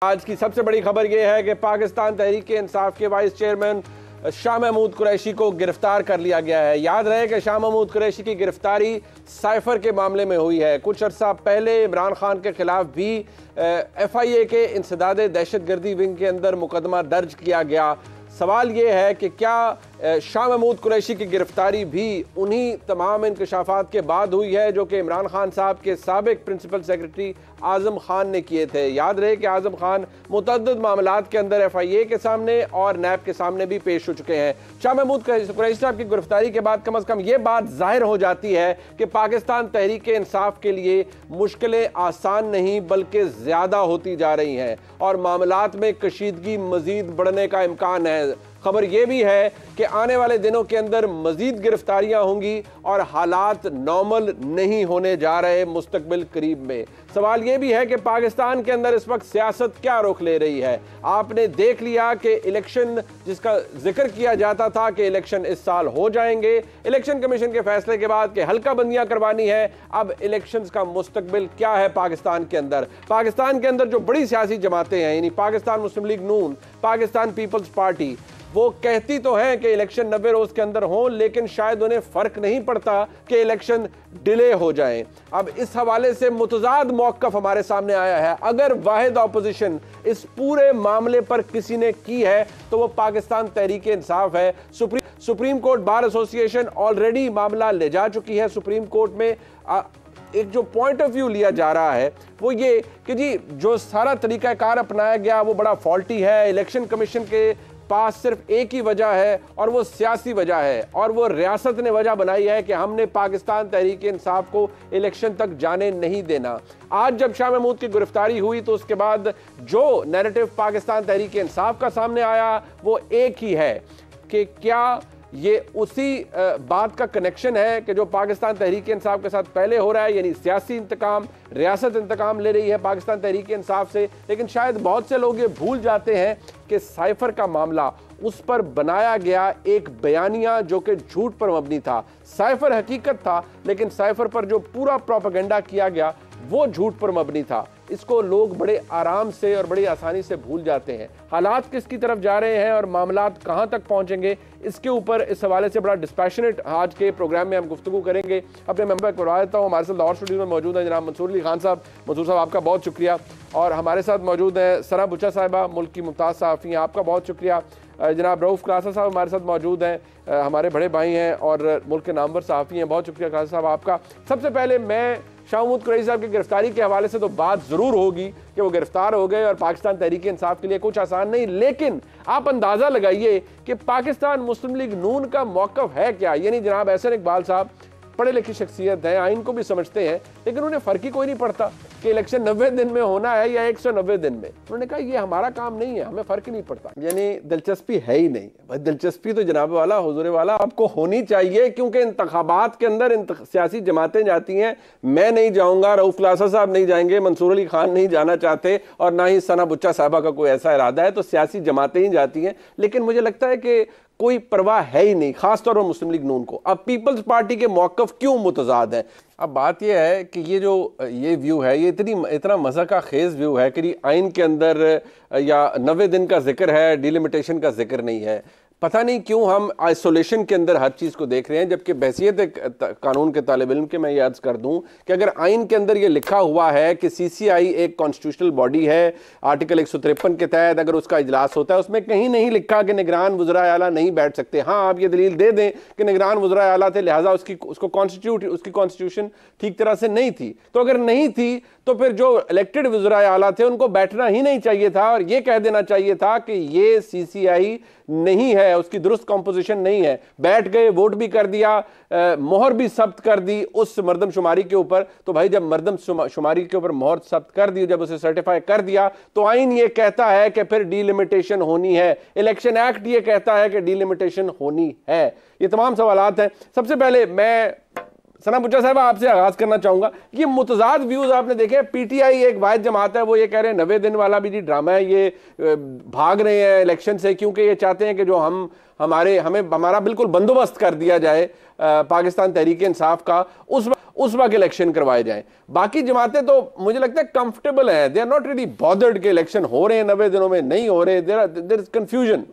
आज की सबसे बड़ी खबर यह है कि पाकिस्तान तहरीक इंसाफ के वाइस चेयरमैन शाह महमूद कुरैशी को गिरफ्तार कर लिया गया है। याद रहे कि शाह महमूद कुरैशी की गिरफ्तारी साइफर के मामले में हुई है। कुछ अर्सा पहले इमरान खान के खिलाफ भी FIA के इंसदाद दहशतगर्दी विंग के अंदर मुकदमा दर्ज किया गया। सवाल ये है कि क्या शाह महमूद कुरैशी की गिरफ्तारी भी उन्हीं तमाम इंकशाफात के बाद हुई है जो कि इमरान खान साहब के साबिक प्रिंसिपल सेक्रेटरी आज़म खान ने किए थे। याद रहे कि आज़म खान मुतअद्दिद मामलात के अंदर FIA के सामने और NAB के सामने भी पेश हो चुके हैं। शाह महमूद कुरैशी साहब की गिरफ्तारी के बाद कम अज़ कम ये बात जाहिर हो जाती है कि पाकिस्तान तहरीक इंसाफ के लिए मुश्किलें आसान नहीं बल्कि ज़्यादा होती जा रही हैं और मामलात में कशीदगी मज़ीद बढ़ने का इम्कान है। खबर यह भी है कि आने वाले दिनों के अंदर मजीद गिरफ्तारियां होंगी और हालात नॉर्मल नहीं होने जा रहे मुस्तकबिल करीब में। सवाल यह भी है कि पाकिस्तान के अंदर इस वक्त सियासत क्या रुख ले रही है। आपने देख लिया कि इलेक्शन जिसका जिक्र किया जाता था कि इलेक्शन इस साल हो जाएंगे, इलेक्शन कमीशन के फैसले के बाद कि हल्का बंदियां करवानी है, अब इलेक्शंस का मुस्तकबिल क्या है पाकिस्तान के अंदर। पाकिस्तान के अंदर जो बड़ी सियासी जमातें हैं यानी पाकिस्तान मुस्लिम लीग नून, पाकिस्तान पीपल्स पार्टी, वो कहती तो हैं कि इलेक्शन 90 रोज के अंदर हों, लेकिन शायद उन्हें फर्क नहीं पड़ता कि इलेक्शन डिले हो जाएं। अब इस हवाले से मुतजाद मौक़िफ़ हमारे सामने आया है। अगर वाहिद ऑपोजिशन इस पूरे मामले पर किसी ने की है तो वो पाकिस्तान तहरीक इंसाफ है। Supreme court bar association already मामला ले जा चुकी है सुप्रीम कोर्ट में। एक जो पॉइंट ऑफ व्यू लिया जा रहा है वो ये कि जी जो सारा तरीकाकार अपनाया गया वो बड़ा फॉल्टी है। इलेक्शन कमीशन के पास सिर्फ एक ही वजह है और वो सियासी वजह है और वो रियासत ने वजह बनाई है कि हमने पाकिस्तान तहरीक इंसाफ को इलेक्शन तक जाने नहीं देना। आज जब शाह महमूद की गिरफ्तारी हुई तो उसके बाद जो नैरेटिव पाकिस्तान तहरीक इंसाफ का सामने आया वो एक ही है कि क्या ये उसी बात का कनेक्शन है कि जो पाकिस्तान तहरीक इंसाफ के साथ पहले हो रहा है, यानी सियासी इंतकाम, रियासत इंतकाम ले रही है पाकिस्तान तहरीक इंसाफ से। लेकिन शायद बहुत से लोग ये भूल जाते हैं कि साइफर का मामला, उस पर बनाया गया एक बयानिया जो कि झूठ पर मबनी था। साइफर हकीकत था लेकिन साइफर पर जो पूरा प्रोपेगेंडा किया गया वो झूठ पर मबनी था। इसको लोग बड़े आराम से और बड़ी आसानी से भूल जाते हैं। हालात किसकी तरफ जा रहे हैं और मामलात कहां तक पहुंचेंगे, इसके ऊपर इस हवाले से बड़ा डिस्पैशनेट आज के प्रोग्राम में हम गुफ्तगू करेंगे। अपने मेंबर करवा देता हूँ। हमारे साथ लाहौर स्टूडियो में मौजूद है जनाब मंसूर अली खान साहब। मंसूर साहब आपका बहुत शुक्रिया। और हमारे साथ मौजूद है सना बुच्चा साहिबा, मुल्क की मुमताज़ सहाफ़ी, आपका बहुत शुक्रिया। जनाब रऊफ़ क्लासा साहब हमारे साथ मौजूद हैं, हमारे बड़े भाई हैं और मुल्क के नामवर सहाफ़ी हैं। बहुत शुक्रिया क्लासा साहब आपका। सबसे पहले मैं शाह महमूद कुरैशी साहब की गिरफ्तारी के हवाले से तो बात ज़रूर होगी कि वो गिरफ्तार हो गए और पाकिस्तान तहरीक इंसाफ के लिए कुछ आसान नहीं, लेकिन आप अंदाज़ा लगाइए कि पाकिस्तान मुस्लिम लीग नून का मौक़िफ़ है क्या। यानी जनाब एहसन इकबाल साहब पढ़े लिखी शख्सियत है, आइन को भी समझते हैं, लेकिन उन्हें फ़र्क ही कोई नहीं पड़ता कि इलेक्शन 90 दिन में होना है या 190 दिन में। उन्होंने कहा ये हमारा काम नहीं है, हमें फ़र्क ही नहीं पड़ता। यानी दिलचस्पी है ही नहीं भाई। दिलचस्पी तो जनाब वाला, हुजूर वाला आपको होनी चाहिए, क्योंकि इंतखाबात के अंदर सियासी जमातें जाती हैं। मैं नहीं जाऊँगा, रऊफ़ क्लासा साहब नहीं जाएंगे, मंसूर अली खान नहीं जाना चाहते और ना ही सना बुच्चा साहबा का कोई ऐसा इरादा है, तो सियासी जमातें ही जाती हैं। लेकिन मुझे लगता है कि कोई परवाह है ही नहीं, खासतौर पर मुस्लिम लीग नून को। अब पीपल्स पार्टी के मौक़िफ़ क्यों मुतज़ाद है। अब बात यह है कि ये व्यू है, ये इतना मज़ा का खेज़ व्यू है कि आइन के अंदर या 90 दिन का जिक्र है, डिलिमिटेशन का जिक्र नहीं है। पता नहीं क्यों हम आइसोलेशन के अंदर हर चीज़ को देख रहे हैं, जबकि बहसियत कानून के तालिब इल्म के मैं ये अर्ज़ कर दूं कि अगर आइन के अंदर ये लिखा हुआ है कि CCI एक कॉन्स्टिट्यूशनल बॉडी है, आर्टिकल 153 के तहत अगर उसका इजलास होता है, उसमें कहीं नहीं लिखा कि निगरान वज़राए आला नहीं बैठ सकते। हाँ, आप ये दलील दे दें कि निगरान वज़राए आला थे, लिहाजा उसकी कॉन्स्टिट्यूशन ठीक तरह से नहीं थी। तो अगर नहीं थी तो फिर जो इलेक्टेड वज़राए आला थे उनको बैठना ही नहीं चाहिए था और ये कह देना चाहिए था कि ये CCI नहीं है, उसकी दुरुस्त कॉम्पोजिशन नहीं है। बैठ गए, वोट भी कर दिया, मोहर भी सब्त कर दी उस मरदमशुमारी के ऊपर। तो भाई जब मरदमशुमारी के ऊपर मोहर सब्त कर दी, जब उसे सर्टिफाई कर दिया, तो आइन ये कहता है कि फिर डिलिमिटेशन होनी है। इलेक्शन एक्ट ये कहता है कि डिलिमिटेशन होनी है। ये तमाम सवालात हैं। सबसे पहले मैं सना बुच्चा साहब आपसे आगाज करना चाहूंगा। ये मुतजाद व्यूज आपने देखे। PTI एक वाहिद जमात है, वो ये कह रहे हैं 90 दिन वाला भी जी ड्रामा है, ये भाग रहे हैं इलेक्शन से क्योंकि ये चाहते हैं कि जो हमारा बिल्कुल बंदोबस्त कर दिया जाए पाकिस्तान तहरीक इंसाफ का, उस वक्त इलेक्शन करवाए जाएं। बाकी जमातें तो मुझे लगता है कंफर्टेबल हैं, they are not really bothered के इलेक्शन हो रहे हैं 90 दिनों में, नहीं हो रहे, देयर इज कंफ्यूजन।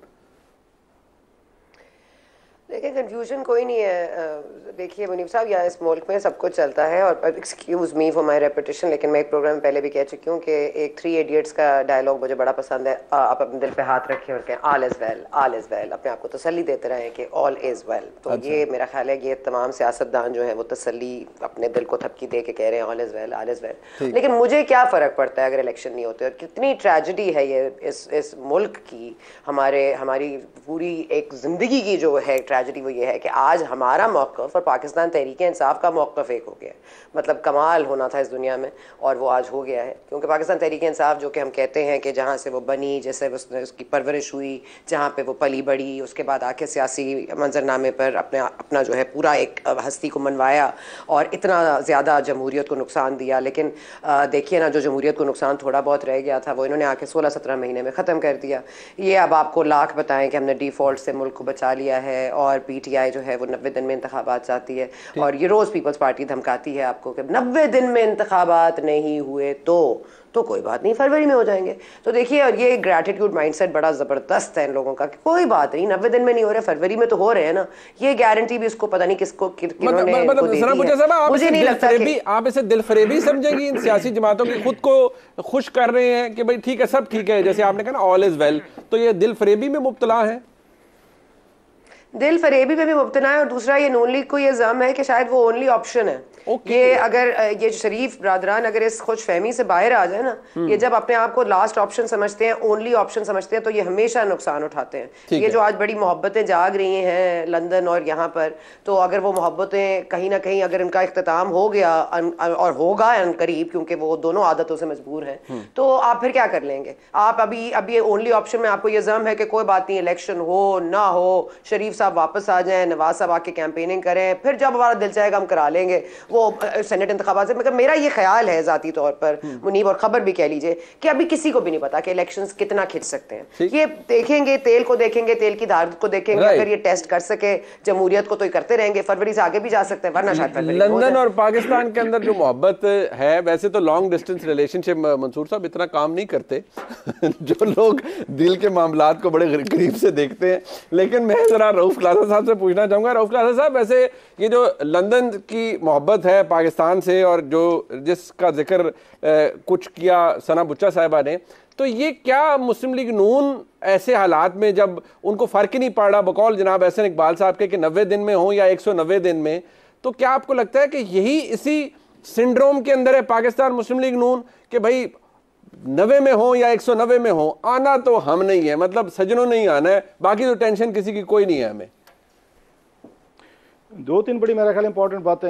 देखिए कंफ्यूजन कोई नहीं है। देखिए मुनीब साहब, यहाँ इस मुल्क में सब कुछ चलता है, और excuse me for my repetition, लेकिन मैं एक प्रोग्राम में पहले भी कह चुकी हूँ कि एक 3 इडियट्स का डायलॉग मुझे बड़ा पसंद है। आप अपने दिल पे हाथ रखें और कहें all is well, all is well, अपने आप को तसल्ली देते रहें कि ऑल इज़ वेल। तो अच्छा। ये मेरा ख्याल है कि ये तमाम सियासतदान जो है वो तसल्ली अपने दिल को थपकी दे के कह रहे हैं all is well, all is well. लेकिन मुझे क्या फ़र्क पड़ता है अगर इलेक्शन नहीं होते, और कितनी ट्रेजिडी है ये इस मुल्क की, हमारी पूरी एक ज़िंदगी की जो है ट्रेजिडी वो ये है कि आज हमारा मौक़िफ़ और पाकिस्तान तहरीक-ए-इंसाफ का मौक़िफ़ एक हो गया है। मतलब कमाल होना था इस दुनिया में, और वो आज हो गया है, क्योंकि पाकिस्तान तहरीक-ए-इंसाफ जो कि हम कहते हैं कि जहाँ से वो बनी, जैसे उसकी परवरिश हुई, जहाँ पे वो पली बड़ी, उसके बाद आके सियासी मंजरनामे पर अपना जो है पूरा एक हस्ती को मनवाया और इतना ज़्यादा जमहूरियत को नुकसान दिया। लेकिन देखिए ना, जो जमहूरियत को नुकसान थोड़ा बहुत रह गया था वो इन्होंने आके 16-17 महीने में ख़त्म कर दिया। ये अब आपको लाख बताएं कि हमने डिफ़ॉल्ट से मुल्क को बचा लिया है, और PTI जो है वो 90 दिन में इंतखाबात चाहती है, और ये रोज़ पीपल्स पार्टी धमकाती है आपको कि 90 दिन में इंतखाबात नहीं हुए तो कोई बात नहीं, फरवरी में हो जाएंगे। तो देखिए, और ये ग्रैटिट्यूड माइंडसेट बड़ा ज़बरदस्त है इन लोगों का कि कोई बात नहीं, 90 दिन में नहीं हो रहे, फरवरी में तो हो रहे हैं ना। ये गारंटी भी इसको पता नहीं किसको मुझे नहीं लगता कि आप इसे दिलफरेबी समझेंगी इन सियासी जमातों की, खुद को खुश कर रहे हैं कि भाई ठीक है, सब ठीक है, जैसे आपने कहा ना ऑल इज वेल, तो ये दिलफरेबी में मुब्तला है, दिल फरेबी में भी मुब्तला है। और दूसरा, ये नून लीग को ये ज़म है कि शायद वो ओनली ऑप्शन है। ये अगर ये शरीफ ब्रादरान अगर इस खुश फहमी से बाहर आ जाए ना, ये जब अपने आप को लास्ट ऑप्शन समझते हैं, ओनली ऑप्शन समझते हैं, तो ये हमेशा नुकसान उठाते हैं। ये जो आज बड़ी मोहब्बतें जाग रही हैं लंदन और यहाँ पर, तो अगर वो मोहब्बतें कहीं ना कहीं अगर इनका इख्तिताम हो गया और होगा करीब, क्योंकि वो दोनों आदतों से मजबूर हैं, तो आप फिर क्या कर लेंगे? आप अभी ओनली ऑप्शन में आपको ये ज़म है कि कोई बात नहीं, इलेक्शन हो ना हो, शरीफ साहब वापस आ जाएं, नवाज साहब आके कैंपेनिंग करें, फिर जब हमारा दिल चाहेगा हम करा लेंगे वो सेनेट इंतखाबात से। मगर मेरा ये ख्याल है ज़ाती तौर पर मुनीब, और खबर भी कह लीजिए, कि अभी किसी को भी नहीं पता कि इलेक्शंस कितना खिंच सकते हैं। ये देखेंगे, तेल को देखेंगे, तेल की धार को देखेंगे, अगर ये टेस्ट कर सके जमहूरियत को तो ये करते रहेंगे, फरवरी से आगे भी जा सकते हैं, वरना शायद लंदन और पाकिस्तान के अंदर जो मोहब्बत है, वैसे तो लॉन्ग डिस्टेंस रिलेशनशिप मंसूर साहब इतना काम नहीं करते जो लोग दिल के मामलात को बड़े करीब से देखते हैं। लेकिन मैं जरा रऊफ क्लासा साहब से पूछना चाहूंगा, रऊफ क्लासा साहब, वैसे ये जो लंदन की मोहब्बत है पाकिस्तान से, और जो जिसका जिक्र कुछ किया सना बुच्चा साहिबा ने, तो ये क्या मुस्लिम लीग नून ऐसे हालात में जब उनको फर्क ही नहीं पड़ रहा, बकौल जनाब एहसन इकबाल साहब के, कि 90 दिन में हो या 190 दिन में, तो क्या आपको लगता है कि यही इसी सिंड्रोम के अंदर है पाकिस्तान मुस्लिम लीग नून, कि भाई 90 में हो या 190 में हो, आना तो हम नहीं है, मतलब सजनों नहीं आना है, बाकी तो टेंशन किसी की कोई नहीं है हमें? 2-3 बड़ी मेरा ख्याल इंपॉर्टेंट बातें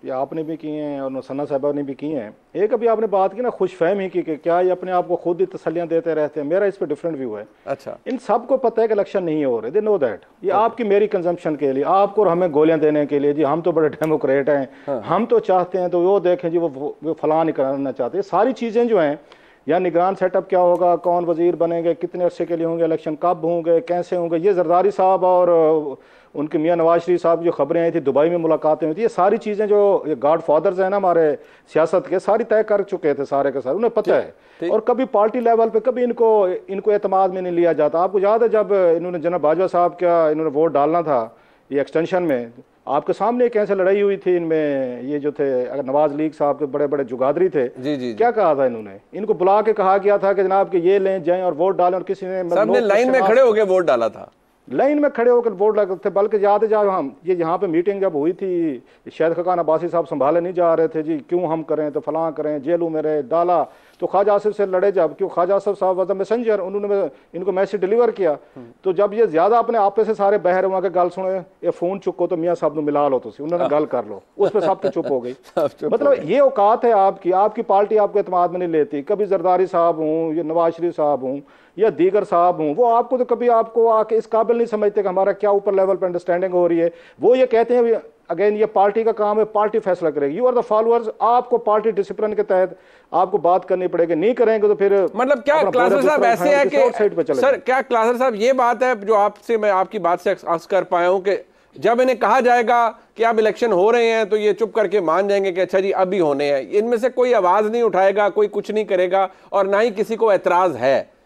ये आपने भी की हैं और सना साहबा ने भी की हैं। एक अभी आपने बात की ना खुश फहमी की, कि क्या ये अपने आप को खुद ही तसल्लियां देते रहते हैं, मेरा इस पर डिफरेंट व्यू है। अच्छा, इन सबको पता है कि इलेक्शन नहीं हो रहे, दे नो दैट। ये आपकी मेरी कंजम्पशन के लिए, आपको और हमें गोलियां देने के लिए, जी हम तो बड़े डेमोक्रेट हैं, हम तो चाहते हैं, तो वो देखें जी वो फलां नहीं कराना चाहते। सारी चीज़ें जो हैं, या निगरान सेटअप क्या होगा, कौन वजीर बनेंगे, कितने अरसे के लिए होंगे इलेक्शन, कब होंगे, कैसे होंगे, ये जरदारी साहब और उनके मियाँ नवाज शरीफ साहब जो खबरें आई थी, दुबई में मुलाकातें हुई थी, ये सारी चीज़ें जो ये गॉड फादर्स हैं ना हमारे सियासत के, सारी तय कर चुके थे सारे के सारे, उन्हें पता है। और कभी पार्टी लेवल पे कभी इनको एतमाद में नहीं लिया जाता। आपको याद है जब इन्होंने जनाब बाजवा साहब का इन्होंने वोट डालना था ये एक्सटेंशन में, आपके सामने कैसे लड़ाई हुई थी इनमें, ये जो थे अगर नवाज लीग साहब के बड़े बड़े जुगादरी थे, जी, क्या कहा था इन्होंने, इनको बुला के कहा गया था कि जनाब कि ये लें जाएं और वोट डालें, और किसी ने लाइन में खड़े होकर वोट डाला था, लाइन में खड़े होकर वोट लगे थे। बल्कि याद है जब हम ये यहाँ पे मीटिंग जब हुई थी, शायद खान अब्बासी साहब संभाले नहीं जा रहे थे, जी क्यों हम करें, तो फलां करें, जेलों में रहे, डाला, तो ख्वाजा आसिफ से लड़े जब, क्यों ख्वाजा आसिफ साहब वाज द मैसेंजर, उन्होंने इनको मैसेज डिलीवर किया। तो जब ये ज्यादा अपने आपे से सारे बहर हुआ के गल सुने, ये फोन चुको तो मियाँ साहब मिला लो, तो उन्होंने गल कर लो, उस पर सब चुप हो गई। मतलब ये औकात है आपकी पार्टी आपको एतमाद में नहीं लेती। कभी जरदारी साहब हूँ या नवाज शरीफ साहब हूँ या दीगर साहब हूँ, वो आपको तो कभी आपको आके इस काबिल नहीं समझते कि हमारा क्या ऊपर लेवल पर अंडरस्टैंडिंग हो रही है। वो ये कहते हैं अगेन ये पार्टी का काम है, पार्टी फैसला करेगी, यू आर द फॉलोअर्स, आपको पार्टी डिसिप्लिन के तहत आपको बात करनी पड़ेगी, नहीं करेंगे तो फिर मतलब क्या क्लासर साहब ऐसे है कि सर क्या क्लासर साहब ये बात है जो आपसे मैं आपकी बात से अर्ज कर पाया हूं कि जब इन्हें कहा जाएगा कि अब इलेक्शन हो रहे हैं तो ये चुप करके मान जाएंगे कि अच्छा जी अभी होने हैं। इनमें से कोई आवाज नहीं उठाएगा, कोई कुछ नहीं करेगा और ना ही किसी को एतराज है।